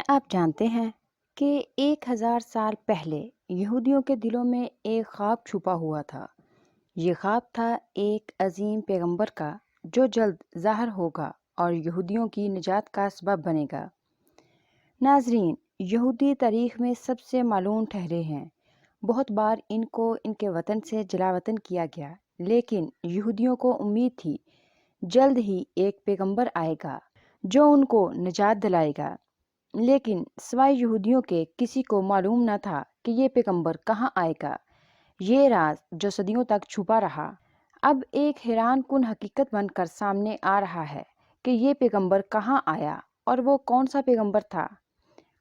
کیا آپ جانتے ہیں کہ 1000 سال پہلے یہودیوں کے دلوں میں ایک خواب چھپا ہوا تھا؟ یہ خواب تھا ایک عظیم پیغمبر کا جو جلد ظاہر ہوگا اور یہودیوں کی نجات کا سبب بنے گا۔ ناظرین، یہودی تاریخ میں سب سے معلوم ٹھہرے ہیں۔ بہت بار ان کو ان کے وطن سے جلا وطن کیا گیا، لیکن یہودیوں کو امید تھی جلد ہی ایک پیغمبر آئے گا جو ان کو نجات دلائے گا۔ لیکن سوائے یہودیوں کے کسی کو معلوم نہ تھا کہ یہ پیغمبر کہاں آئے گا۔ یہ راز جو صدیوں تک چھپا رہا، اب ایک حیران کن حقیقت بن کر سامنے آ رہا ہے کہ یہ پیغمبر کہاں آیا اور وہ کون سا پیغمبر تھا۔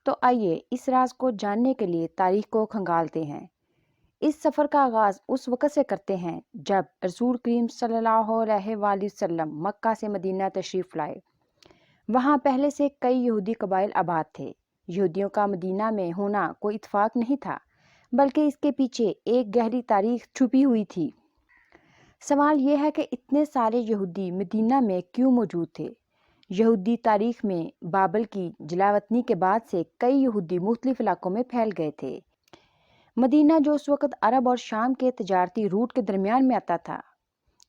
تو آئیے اس راز کو جاننے کے لیے تاریخ کو کھنگالتے ہیں۔ اس سفر کا آغاز اس وقت سے کرتے ہیں جب رسول کریم صلی اللہ علیہ وآلہ وسلم مکہ سے مدینہ تشریف لائے۔ وہاں پہلے سے کئی یہودی قبائل آباد تھے۔ یہودیوں کا مدینہ میں ہونا کوئی اتفاق نہیں تھا، بلکہ اس کے پیچھے ایک گہری تاریخ چھپی ہوئی تھی۔ سوال یہ ہے کہ اتنے سارے یہودی مدینہ میں کیوں موجود تھے؟ یہودی تاریخ میں بابل کی جلاوطنی کے بعد سے کئی یہودی مختلف علاقوں میں پھیل گئے تھے۔ مدینہ جو اس وقت عرب اور شام کے تجارتی روٹ کے درمیان میں آتا تھا،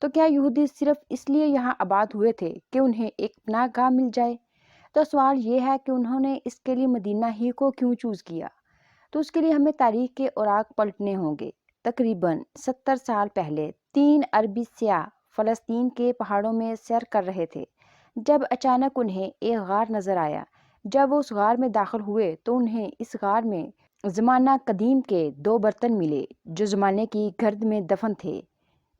تو کیا یہودی صرف اس لیے یہاں آباد ہوئے تھے کہ انہیں ایک پناہ گاہ مل جائے؟ تو سوال یہ ہے کہ انہوں نے اس کے لیے مدینہ ہی کو کیوں چوز کیا؟ تو اس کے لیے ہمیں تاریخ کے اوراق پلٹنے ہوں گے۔ تقریباً 70 سال پہلے 3 عربی سیاح فلسطین کے پہاڑوں میں سیر کر رہے تھے جب اچانک انہیں ایک غار نظر آیا۔ جب وہ اس غار میں داخل ہوئے تو انہیں اس غار میں زمانہ قدیم کے 2 برتن ملے جو زمانے کی گرد میں دفن تھے۔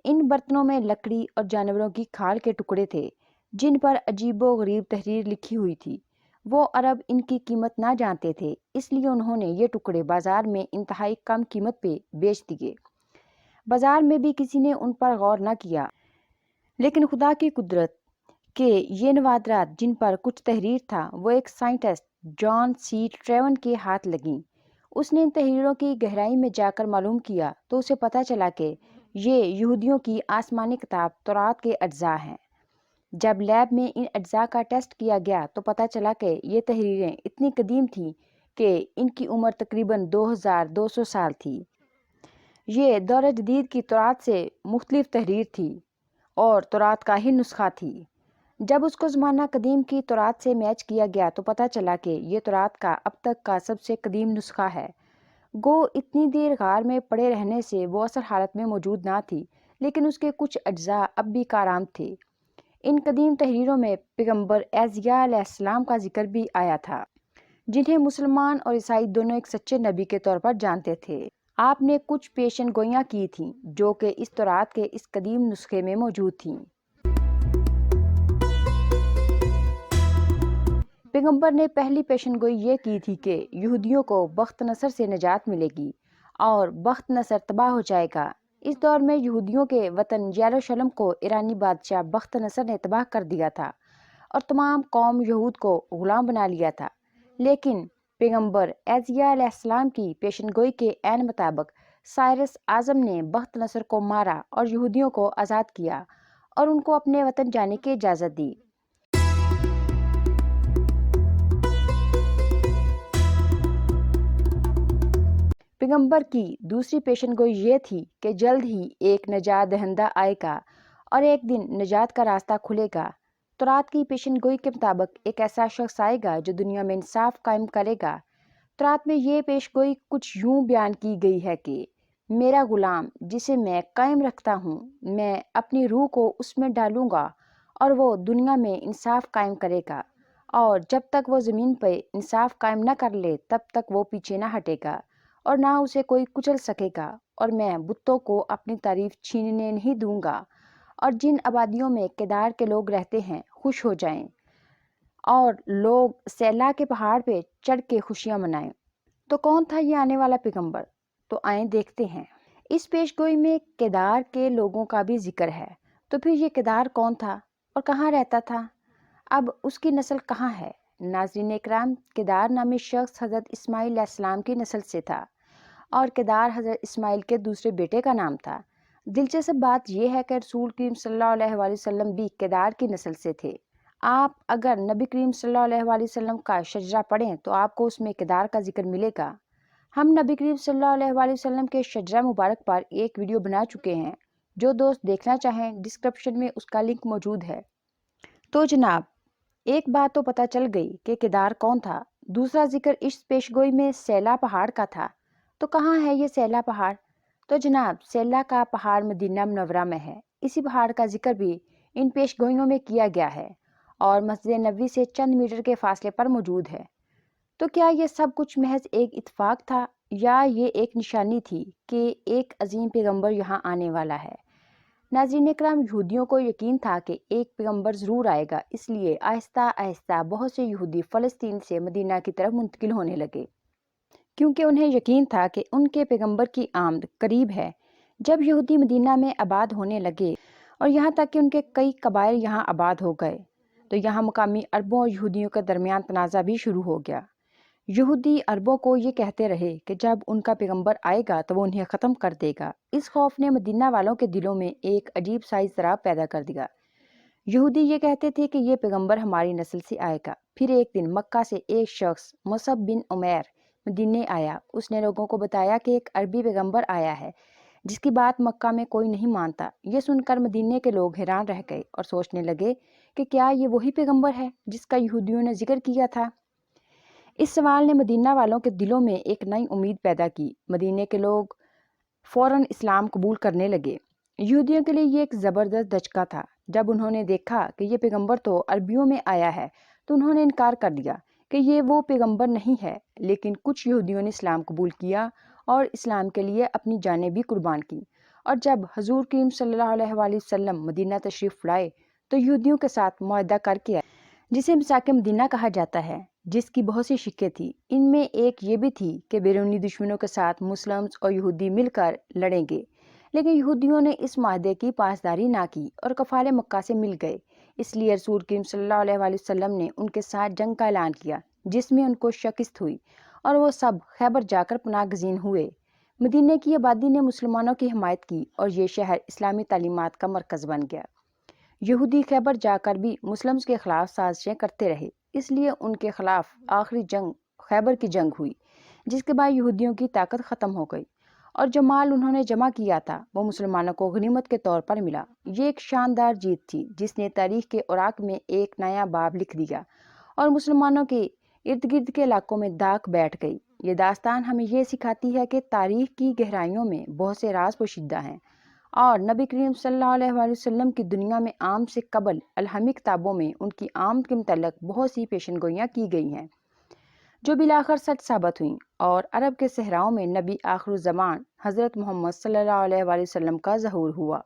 ان برتنوں میں لکڑی اور جانوروں کی کھال کے ٹکڑے تھے جن پر عجیب و غریب تحریر لکھی ہوئی تھی۔ وہ عرب ان کی قیمت نہ جانتے تھے، اس لیے انہوں نے یہ ٹکڑے بازار میں انتہائی کم قیمت پہ بیچ دیے۔ بازار میں بھی کسی نے ان پر غور نہ کیا، لیکن خدا کی قدرت کہ یہ نوادرات جن پر کچھ تحریر تھا وہ ایک سائنٹسٹ جان سی ٹریون کے ہاتھ لگیں۔ اس نے ان تحریروں کی گہرائی میں جا کر معلوم کیا تو اسے پتہ چلا کہ یہ یہودیوں کی آسمانی کتاب تورات کے اجزاء ہیں۔ جب لیب میں ان اجزاء کا ٹیسٹ کیا گیا تو پتہ چلا کہ یہ تحریریں اتنی قدیم تھیں کہ ان کی عمر تقریباً 2200 سال تھی۔ یہ دور جدید کی تورات سے مختلف تحریر تھی اور تورات کا ہی نسخہ تھی۔ جب اس کو زمانہ قدیم کی تورات سے میچ کیا گیا تو پتہ چلا کہ یہ تورات کا اب تک کا سب سے قدیم نسخہ ہے۔ گو اتنی دیر غار میں پڑے رہنے سے وہ اصل حالت میں موجود نہ تھی، لیکن اس کے کچھ اجزاء اب بھی کارآمد تھے۔ ان قدیم تحریروں میں پیغمبر عیسیٰ علیہ السلام کا ذکر بھی آیا تھا، جنہیں مسلمان اور عیسائی دونوں ایک سچے نبی کے طور پر جانتے تھے۔ آپ نے کچھ پیشن گوئیاں کی تھیں جو کہ اس تورات کے اس قدیم نسخے میں موجود تھیں۔ پیغمبر نے پہلی پیشن گوئی یہ کی تھی کہ یہودیوں کو بخت نصر سے نجات ملے گی اور بخت نصر تباہ ہو جائے گا۔ اس دور میں یہودیوں کے وطن یروشلم کو ایرانی بادشاہ بخت نصر نے تباہ کر دیا تھا اور تمام قوم یہود کو غلام بنا لیا تھا۔ لیکن پیغمبر عیسیٰ علیہ السلام کی پیشن گوئی کے عین مطابق سائرس اعظم نے بخت نصر کو مارا اور یہودیوں کو آزاد کیا اور ان کو اپنے وطن جانے کی اجازت دی۔ پیغمبر کی دوسری پیشن گوئی یہ تھی کہ جلد ہی ایک نجات دہندہ آئے گا اور ایک دن نجات کا راستہ کھلے گا۔ تورات کی پیشن گوئی کے مطابق ایک ایسا شخص آئے گا جو دنیا میں انصاف قائم کرے گا۔ تورات میں یہ پیش گوئی کچھ یوں بیان کی گئی ہے کہ میرا غلام جسے میں قائم رکھتا ہوں، میں اپنی روح کو اس میں ڈالوں گا اور وہ دنیا میں انصاف قائم کرے گا، اور جب تک وہ زمین پہ انصاف قائم نہ کر لے تب تک وہ پیچھے نہ ہٹے گا اور نہ اسے کوئی کچل سکے گا، اور میں بتوں کو اپنی تعریف چھیننے نہیں دوں گا، اور جن آبادیوں میں کیدار کے لوگ رہتے ہیں خوش ہو جائیں اور لوگ سیلا کے پہاڑ پہ چڑھ کے خوشیاں منائیں۔ تو کون تھا یہ آنے والا پیغمبر؟ تو آئیں دیکھتے ہیں۔ اس پیش گوئی میں کیدار کے لوگوں کا بھی ذکر ہے۔ تو پھر یہ کیدار کون تھا اور کہاں رہتا تھا؟ اب اس کی نسل کہاں ہے؟ ناظرین اکرام، کیدار نامی شخص حضرت اسماعیل علیہ السلام کی نسل سے تھا اور کیدار حضرت اسماعیل کے دوسرے بیٹے کا نام تھا۔ دلچسپ بات یہ ہے کہ رسول کریم صلی اللہ علیہ وآلہ وسلم بھی کیدار کی نسل سے تھے۔ آپ اگر نبی کریم صلی اللہ علیہ وسلم کا شجرہ پڑھیں تو آپ کو اس میں کدار کا ذکر ملے گا۔ ہم نبی کریم صلی اللہ علیہ وسلم کے شجرہ مبارک پر ایک ویڈیو بنا چکے ہیں، جو دوست دیکھنا چاہیں ڈسکرپشن میں اس کا لنک موجود ہے۔ تو جناب، ایک بات تو پتہ چل گئی کہ کدار کون تھا۔ دوسرا ذکر اس پیشگوئی میں سیلا پہاڑ کا تھا۔ تو کہاں ہے یہ سیلا پہاڑ؟ تو جناب، سیلا کا پہاڑ مدینہ منورہ میں ہے۔ اسی پہاڑ کا ذکر بھی ان پیشگوئیوں میں کیا گیا ہے اور مسجد نبوی سے چند میٹر کے فاصلے پر موجود ہے۔ تو کیا یہ سب کچھ محض ایک اتفاق تھا یا یہ ایک نشانی تھی کہ ایک عظیم پیغمبر یہاں آنے والا ہے؟ ناظرین اکرام، یہودیوں کو یقین تھا کہ ایک پیغمبر ضرور آئے گا، اس لیے آہستہ آہستہ بہت سے یہودی فلسطین سے مدینہ کی طرف منتقل ہونے لگے، کیونکہ انہیں یقین تھا کہ ان کے پیغمبر کی آمد قریب ہے۔ جب یہودی مدینہ میں آباد ہونے لگے اور یہاں تک کہ ان کے کئی قبائل یہاں آباد ہو گئے، تو یہاں مقامی عربوں اور یہودیوں کے درمیان تنازع بھی شروع ہو گیا۔ یہودی عربوں کو یہ کہتے رہے کہ جب ان کا پیغمبر آئے گا تو وہ انہیں ختم کر دے گا۔ اس خوف نے مدینہ والوں کے دلوں میں ایک عجیب سا اضطراب پیدا کر دیا۔ یہودی یہ کہتے تھے کہ یہ پیغمبر ہماری نسل سے آئے گا۔ پھر ایک دن مکہ سے ایک شخص مصعب بن عمیر مدینے آیا۔ اس نے لوگوں کو بتایا کہ ایک عربی پیغمبر آیا ہے جس کی بات مکہ میں کوئی نہیں مانتا۔ یہ سن کر مدینے کے لوگ حیران رہ گئے اور سوچنے لگے کہ کیا یہ وہی پیغمبر ہے جس کا یہودیوں نے ذکر کیا تھا؟ اس سوال نے مدینہ والوں کے دلوں میں ایک نئی امید پیدا کی۔ مدینے کے لوگ فوراً اسلام قبول کرنے لگے۔ یہودیوں کے لیے یہ ایک زبردست دھچکا تھا۔ جب انہوں نے دیکھا کہ یہ پیغمبر تو عربیوں میں آیا ہے تو انہوں نے انکار کر دیا کہ یہ وہ پیغمبر نہیں ہے، لیکن کچھ یہودیوں نے اسلام قبول کیا اور اسلام کے لیے اپنی جانیں بھی قربان کی۔ اور جب حضور کریم صلی اللہ علیہ وسلم مدینہ تشریف لائے تو یہودیوں کے ساتھ معاہدہ کر کے آئے، جسے میثاق مدینہ کہا جاتا ہے، جس کی بہت سی شقیں تھیں۔ ان میں ایک یہ بھی تھی کہ بیرونی دشمنوں کے ساتھ مسلم اور یہودی مل کر لڑیں گے، لیکن یہودیوں نے اس معاہدے کی پاسداری نہ کی اور کفال مکہ سے مل گئے۔ اس لیے رسول کریم صلی اللہ علیہ وسلم نے ان کے ساتھ جنگ کا اعلان کیا، جس میں ان کو شکست ہوئی اور وہ سب خیبر جا کر پناہ گزین ہوئے۔ مدینے کی آبادی نے مسلمانوں کی حمایت کی اور یہ شہر اسلامی تعلیمات کا مرکز بن گیا۔ یہودی خیبر جا کر بھی مسلمز کے خلاف سازشیں کرتے رہے، اس لیے ان کے خلاف آخری جنگ خیبر کی جنگ ہوئی، جس کے بعد یہودیوں کی طاقت ختم ہو گئی اور جو مال انہوں نے جمع کیا تھا وہ مسلمانوں کو غنیمت کے طور پر ملا۔ یہ ایک شاندار جیت تھی جس نے تاریخ کے اوراق میں ایک نیا باب لکھ دیا اور مسلمانوں کے ارد گرد کے علاقوں میں داغ بیٹھ گئی۔ یہ داستان ہمیں یہ سکھاتی ہے کہ تاریخ کی گہرائیوں میں بہت سے راز پوشیدہ ہیں اور نبی کریم صلی اللہ علیہ وسلم کی دنیا میں آمد سے قبل الہامی کتابوں میں ان کی آمد کے متعلق بہت سی پیشن گوئیاں کی گئی ہیں جو بالآخر سچ ثابت ہوئیں، اور عرب کے صحراؤں میں نبی آخر الزمان حضرت محمد صلی اللہ علیہ وسلم کا ظہور ہوا۔